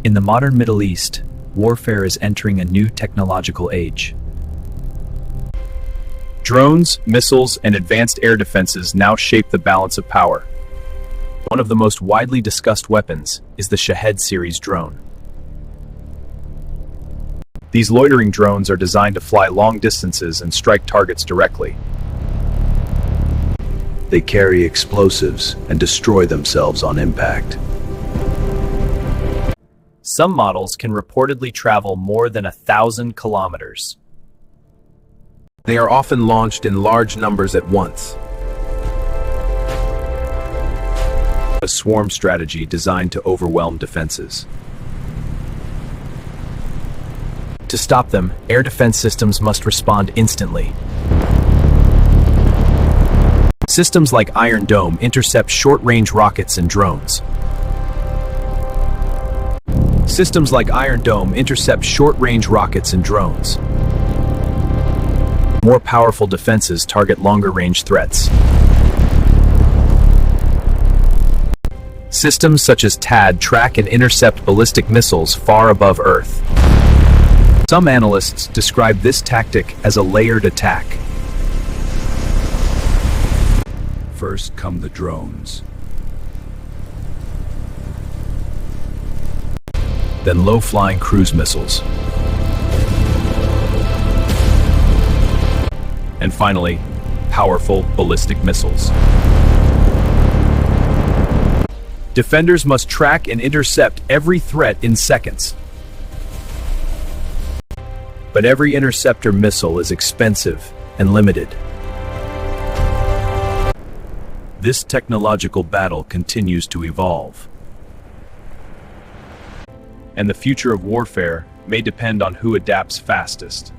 In the modern Middle East, warfare is entering a new technological age. Drones, missiles, and advanced air defenses now shape the balance of power. One of the most widely discussed weapons is the Shahed series drone. These loitering drones are designed to fly long distances and strike targets directly. They carry explosives and destroy themselves on impact. Some models can reportedly travel more than 1,000 kilometers. They are often launched in large numbers at once. A swarm strategy designed to overwhelm defenses. To stop them, air defense systems must respond instantly. Systems like Iron Dome intercept short-range rockets and drones. Systems like Iron Dome intercept short-range rockets and drones. More powerful defenses target longer-range threats. Systems such as THAAD track and intercept ballistic missiles far above Earth. Some analysts describe this tactic as a layered attack. First come the drones. Then low-flying cruise missiles. And finally, powerful ballistic missiles. Defenders must track and intercept every threat in seconds. But every interceptor missile is expensive and limited. This technological battle continues to evolve. And the future of warfare may depend on who adapts fastest.